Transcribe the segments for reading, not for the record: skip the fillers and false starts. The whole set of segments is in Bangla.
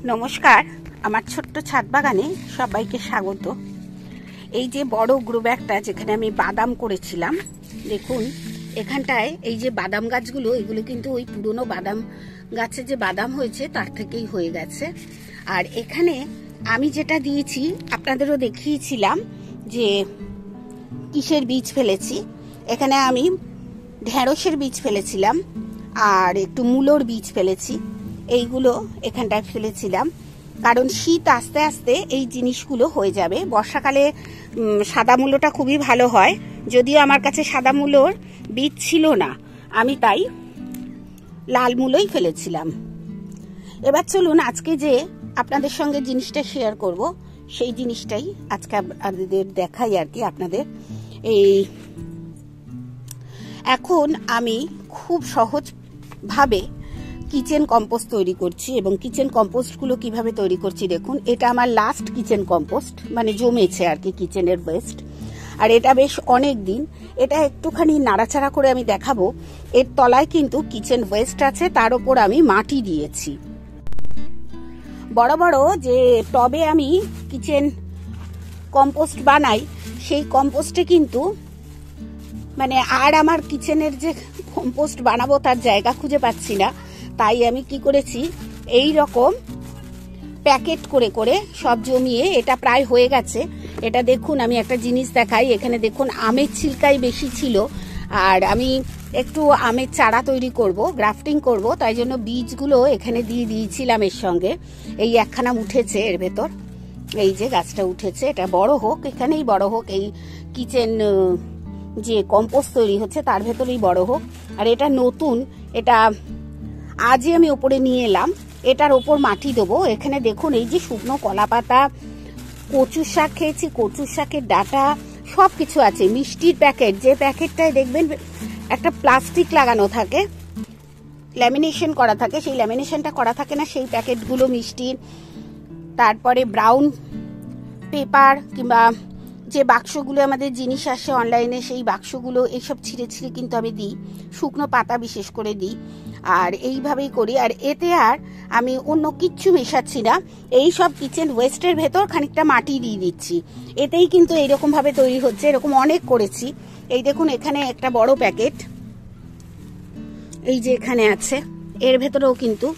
নমস্কার, আমার ছোট্ট ছাদ বাগানে সবাইকে স্বাগত। এই যে বড় গ্রো ব্যাগটা যেখানে আমি বাদাম করেছিলাম, দেখুন এখানটায় এই যে বাদাম গাছগুলো, এগুলো কিন্তু ওই পুরনো বাদাম গাছে যে বাদাম হয়েছে তার থেকেই হয়ে গেছে। আর এখানে আমি যেটা দিয়েছি আপনাদেরও দেখিয়েছিলাম যে কিসের বীজ ফেলেছি। এখানে আমি ঢেঁড়সের বীজ ফেলেছিলাম আর একটু মূলোর বীজ ফেলেছি। এইগুলো এখানটায় ফেলেছিলাম কারণ শীত আস্তে আস্তে এই জিনিসগুলো হয়ে যাবে। বর্ষাকালে সাদা মূলোটা খুবই ভালো হয়, যদিও আমার কাছে সাদা মূলোর বীজ ছিল না, আমি তাই লাল মূলোই ফেলেছিলাম। এবার চলুন আজকে যে আপনাদের সঙ্গে জিনিসটা শেয়ার করব সেই জিনিসটাই আজকে আপনাদের দেখাই আর কি আপনাদের। এই এখন আমি খুব সহজভাবে কিচেন কম্পোস্ট তৈরি করছি এবং কিচেন কম্পোস্টগুলো কিভাবে তৈরি করছি দেখুন। এটা আমার লাস্ট কিচেন কম্পোস্ট, মানে জমেছে আর কি কিচেনের ওয়েস্ট। আর এটা বেশ অনেক দিন, এটা একটুখানি নাড়াচাড়া করে আমি দেখাবো। এর তলায় কিন্তু কিচেন ওয়েস্ট আছে, তার উপর আমি মাটি দিয়েছি। বড় বড় যে টবে আমি কিচেন কম্পোস্ট বানাই, সেই কম্পোস্টে কিন্তু মানে আর আমার কিচেনের যে কম্পোস্ট বানাবো তার জায়গা খুঁজে পাচ্ছি না। তাই আমি কি করেছি, এই রকম প্যাকেট করে করে সব জমিয়ে, এটা প্রায় হয়ে গেছে। এটা দেখুন, আমি একটা জিনিস দেখাই। এখানে দেখুন আমের ছিলকাই বেশি ছিল, আর আমি একটু আমের চারা তৈরি করব, গ্রাফটিং করব, তাই জন্য বীজগুলো এখানে দিয়ে দিয়েছিলাম এর সঙ্গে। এই একখানা উঠেছে এর ভেতর, এই যে গাছটা উঠেছে। এটা বড় হোক, এখানেই বড় হোক, এই কিচেন যে কম্পোস্ট তৈরি হচ্ছে তার ভেতরেই বড় হোক। আর এটা নতুন, এটা আজই আমি ওপরে নিয়ে এলাম। এটার ওপর মাটি দেবো। এখানে দেখুন এই যে শুকনো কলা পাতা, কচুর শাক খেয়েছি, কচুর শাকের ডাঁটা, সব কিছু আছে। মিষ্টির প্যাকেট, যে প্যাকেটটায় দেখবেন একটা প্লাস্টিক লাগানো থাকে, ল্যামিনেশন করা থাকে, সেই ল্যামিনেশনটা করা থাকে না, সেই প্যাকেটগুলো মিষ্টির। তারপরে ব্রাউন পেপার কিংবা যে বাক্সগুলো আমাদের জিনিস আসে অনলাইনে, সেই বাক্সগুলো, এইসব ছিঁড়ে ছিঁড়ে কিন্তু আমি দিই, শুকনো পাতা বিশেষ করে দিই। আর এইভাবেই করি। আর এতে আর আমি অন্য কিচ্ছু মেশাচ্ছি না, এই সব কিচেন ওয়েস্টের ভেতর খানিকটা মাটি দিয়ে দিচ্ছি। এতেই কিন্তু এইরকম ভাবে তৈরি হচ্ছে। এরকম অনেক করেছি। এই দেখুন এখানে একটা বড় প্যাকেট, এই যে এখানে আছে, এর ভেতরেও কিন্তু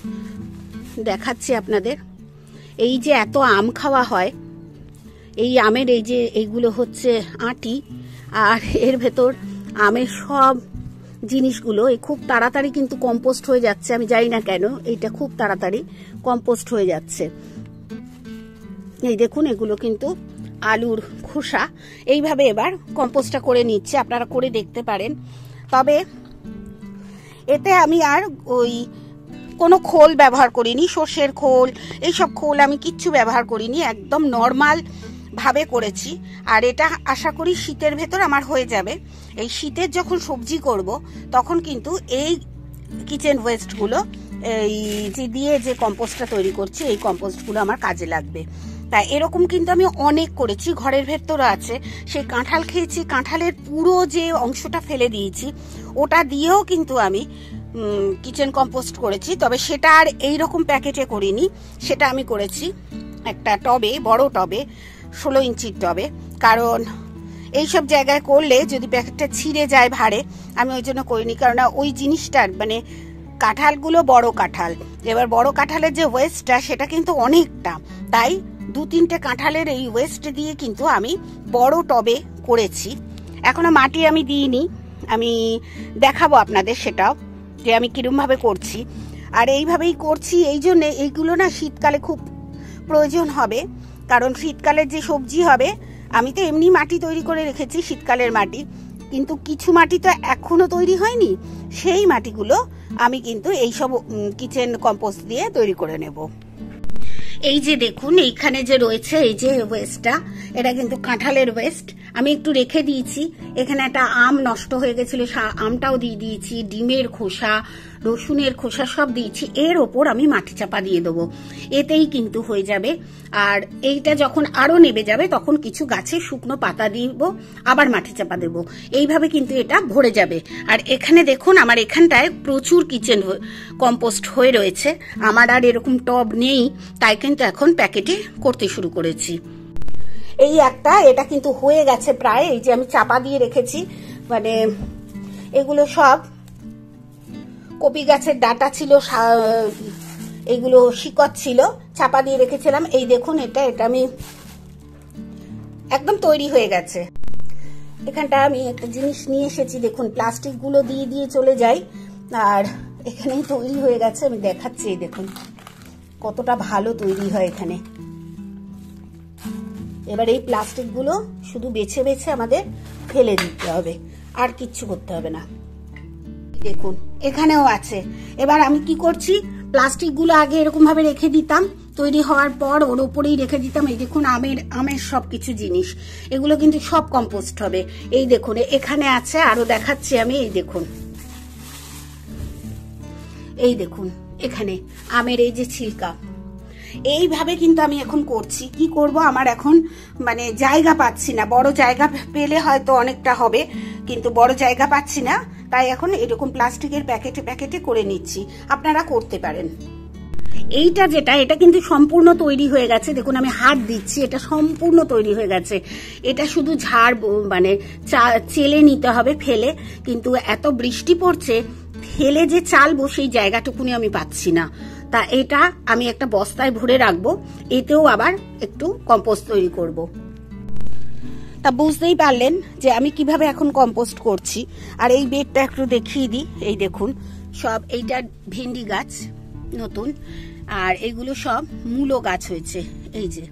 দেখাচ্ছি আপনাদের। এই যে এত আম খাওয়া হয়, এই আমের এই যে এইগুলো হচ্ছে আঁটি, আর এর ভেতর আমের সব জিনিসগুলো এই খুব তাড়াতাড়ি কিন্তু কম্পোস্ট হয়ে যাচ্ছে। আমি জানি না কেন, এইটা খুব তাড়াতাড়ি কম্পোস্ট হয়ে যাচ্ছে। এই দেখুন এগুলো কিন্তু আলুর খোসা। এইভাবে এবার কম্পোস্টটা করে নিচ্ছে, আপনারা করে দেখতে পারেন। তবে এতে আমি আর ওই কোনো খোল ব্যবহার করিনি, সর্ষের খোল, এইসব খোল আমি কিচ্ছু ব্যবহার করিনি, একদম নর্মাল ভাবে করেছি। আর এটা আশা করি শীতের ভেতর আমার হয়ে যাবে। এই শীতের যখন সবজি করব তখন কিন্তু এই কিচেন ওয়েস্টগুলো, এই যে দিয়ে যে কম্পোস্টটা তৈরি করছি, এই কম্পোস্টগুলো আমার কাজে লাগবে। তাই এরকম কিন্তু আমি অনেক করেছি, ঘরের ভেতরে আছে। সেই কাঁঠাল খেয়েছি, কাঁঠালের পুরো যে অংশটা ফেলে দিয়েছি, ওটা দিয়েও কিন্তু আমি কিচেন কম্পোস্ট করেছি। তবে সেটা আর এইরকম প্যাকেটে করিনি, সেটা আমি করেছি একটা টবে, বড় টবে, 16 ইঞ্চির টবে। কারণ এইসব জায়গায় করলে যদি প্যাকেটটা ছিঁড়ে যায় ভারে, আমি ওই জন্য করিনি। কারণ ওই জিনিসটার মানে কাঁঠালগুলো বড় কাঁঠাল, এবার বড় কাঁঠালের যে ওয়েস্টটা সেটা কিন্তু অনেকটা, তাই 2-3টে কাঁঠালের এই ওয়েস্ট দিয়ে কিন্তু আমি বড় টবে করেছি। এখনো মাটি আমি দিইনি, আমি দেখাবো আপনাদের সেটাও যে আমি কিরমভাবে করছি। আর এইভাবেই করছি এই জন্যে, এইগুলো না শীতকালে খুব প্রয়োজন হবে। কারণ শীতকালের যে সবজি হবে, আমি তো এমনি মাটি তৈরি করে রেখেছি, শীতকালের মাটি, কিন্তু কিছু মাটি তো এখনো তৈরি হয়নি, সেই মাটিগুলো আমি কিন্তু এইসব কিচেন কম্পোস্ট দিয়ে তৈরি করে নেব। এই যে দেখুন এইখানে যে রয়েছে এই যে ওয়েস্টটা, এটা কিন্তু কাঁঠালের ওয়েস্ট। আমি একটু রেখে দিয়েছি। এখানে একটা আম নষ্ট হয়ে গেছিল, আমটাও দিয়ে দিয়েছি, ডিমের খোসা, রসুনের খোসা সব দিয়েছি। এর ওপর আমি মাটি চাপা দিয়ে দেবো, এতেই কিন্তু হয়ে যাবে। আর এইটা যখন আরো নেবে যাবে তখন কিছু গাছে শুকনো পাতা দিব, আবার মাটি চাপা দেবো, এইভাবে কিন্তু এটা ভরে যাবে। আর এখানে দেখুন আমার এখানটায় প্রচুর কিচেন কম্পোস্ট হয়ে রয়েছে। আমার আর এরকম টব নেই, তাই কিন্তু এখন প্যাকেটে করতে শুরু করেছি। এই একটা, এটা কিন্তু হয়ে গেছে প্রায়। এই যে আমি চাপা দিয়ে রেখেছি, মানে এগুলো সব কপি গাছের ডাটা ছিল, এইগুলো শিকড় ছিল, চাপা দিয়ে রেখেছিলাম। এই দেখুন এটা আমি একদম তৈরি হয়ে গেছে। এখানটা আমি একটা জিনিস নিয়ে এসেছি, দেখুন প্লাস্টিক গুলো দিয়ে দিয়ে চলে যাই, আর এখানেই তৈরি হয়ে গেছে। আমি দেখাচ্ছি, দেখুন কতটা ভালো তৈরি হয় এখানে। এবার এই প্লাস্টিক গুলো শুধু বেছে বেছে আমাদের ফেলে দিতে হবে, আর কিচ্ছু করতে হবে না। দেখুন এখানেও আছে। এবার আমি কি করছি, প্লাস্টিক গুলো আগে এরকম ভাবে রেখে দিতাম, তৈরি হওয়ার পর ওর উপরেই রেখে দিতাম। এই দেখুন আমের সবকিছু জিনিস, এগুলো কিন্তু সব কম্পোস্ট হবে। এই দেখুন এখানে আছে, আরো দেখাচ্ছি আমি। এই দেখুন এখানে আমের এই যে ছিলকা, এইভাবে কিন্তু আমি এখন করছি। কি করব, আমার এখন মানে জায়গা পাচ্ছি না, বড় জায়গা পেলে হয়তো অনেকটা হবে, কিন্তু বড় জায়গা পাচ্ছি না, তাই এখন এরকম প্লাস্টিকের প্যাকেটে প্যাকেটে করে নিচ্ছি। আপনারা করতে পারেন। এইটা যেটা, এটা কিন্তু সম্পূর্ণ তৈরি হয়ে গেছে। দেখুন আমি হাত দিচ্ছি, এটা সম্পূর্ণ তৈরি হয়ে গেছে। এটা শুধু ঝাড় মানে চেলে নিতে হবে ফেলে, কিন্তু এত বৃষ্টি পড়ছে, ফেলে যে চালবো সেই জায়গাটুকুনি আমি পাচ্ছি না। তা এটা আমি একটা বস্তায় ভরে রাখবো, এতেও আবার একটু কম্পোস্ট তৈরি করব। তা বুঝতেই পারলেন যে আমি কিভাবে এখন কম্পোস্ট করছি। আর এই বেডটা একটু দেখিয়ে দিই। এই দেখুন সব, এইটা ভেন্ডি গাছ নতুন, আর এগুলো সব মূলো গাছ হয়েছে। এই যে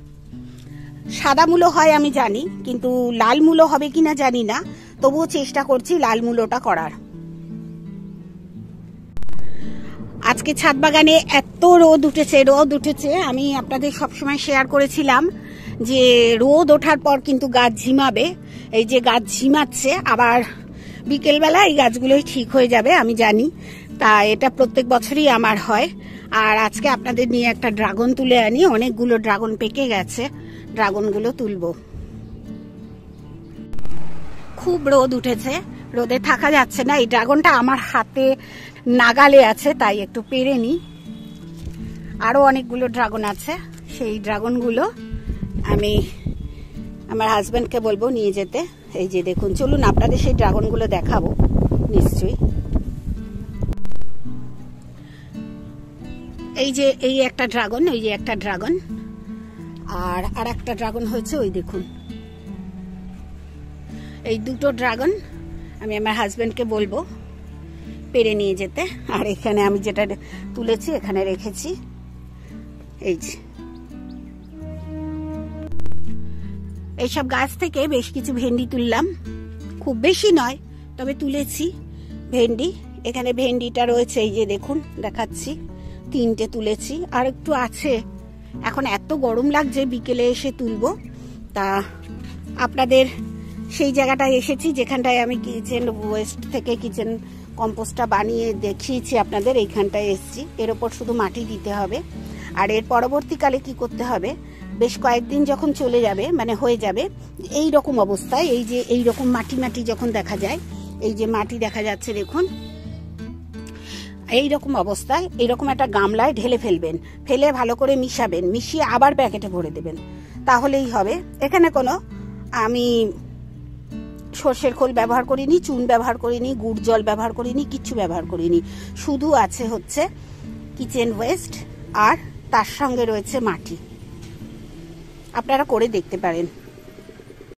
সাদা মূলো হয় আমি জানি, কিন্তু লাল মূলো হবে কিনা জানি না, তবুও চেষ্টা করছি লাল মূলোটা করার। আজকে ছাদ বাগানে এত রোদ উঠেছে। আমি আপনাদের সবসময় শেয়ার করেছিলাম যে রোদ ওঠার পর কিন্তু গাছ ঝিমাবে। এই যে গাছ ঝিমাচ্ছে, আবার বিকেলবেলা এই গাছগুলোই ঠিক হয়ে যাবে আমি জানি। তা এটা প্রত্যেক বছরই আমার হয়। আর আজকে আপনাদের নিয়ে একটা ড্রাগন তুলে আনি, অনেকগুলো ড্রাগন পেকে গেছে, ড্রাগনগুলো তুলবো। খুব রোদ উঠেছে, রোদে থাকা যাচ্ছে না। এই ড্রাগনটা আমার হাতে নাগালে আছে, তাই একটু পেরে নি। আরো অনেকগুলো ড্রাগন আছে, সেই ড্রাগনগুলো আমি আমার হাজবেন্ডকে বলবো নিয়ে যেতে। এই যে দেখুন, চলুন আপনাদের সেই ড্রাগনগুলো দেখাবো নিশ্চয়ই। এই একটা ড্রাগন, ওই যে একটা ড্রাগন, আর একটা ড্রাগন হয়েছে, ওই দেখুন। এই দুটো ড্রাগন আমি আমার হাজবেন্ডকে বলবো পেরে নিয়ে যেতে। আর এখানে আমি যেটা তুলেছি এখানে রেখেছি। এই যে এইসব গাছ থেকে বেশ কিছু ভেন্ডি তুললাম, খুব বেশি নয় তবে তুলেছি ভেন্ডি। এখানে ভেন্ডিটা রয়েছে, এই যে দেখুন দেখাচ্ছি, 3টে তুলেছি, আর একটু আছে। এখন এত গরম লাগছে, বিকেলে এসে তুলবো। তা আপনাদের সেই জায়গাটায় এসেছি যেখানটায় আমি কিচেন ওয়েস্ট থেকে কিচেন কম্পোস্টটা বানিয়ে দেখিয়েছি আপনাদের। এইখানটায় এসেছি, এর ওপর শুধু মাটি দিতে হবে। আর এর পরবর্তীকালে কি করতে হবে, বেশ কয়েকদিন যখন চলে যাবে, মানে হয়ে যাবে এই রকম অবস্থায়, এই যে এই রকম মাটি মাটি যখন দেখা যায়, এই যে মাটি দেখা যাচ্ছে দেখুন, এই রকম অবস্থায় এইরকম একটা গামলায় ঢেলে ফেলবেন, ফেলে ভালো করে মিশাবেন, মিশিয়ে আবার প্যাকেটে ভরে দেবেন, তাহলেই হবে। এখানে কোনো আমি সর্ষের খোল ব্যবহার করিনি, চুন ব্যবহার করিনি, গুড় জল ব্যবহার করিনি, কিচ্ছু ব্যবহার করিনি। শুধু আছে হচ্ছে কিচেন ওয়েস্ট, আর তার সঙ্গে রয়েছে মাটি। আপনারা করে দেখতে পারেন।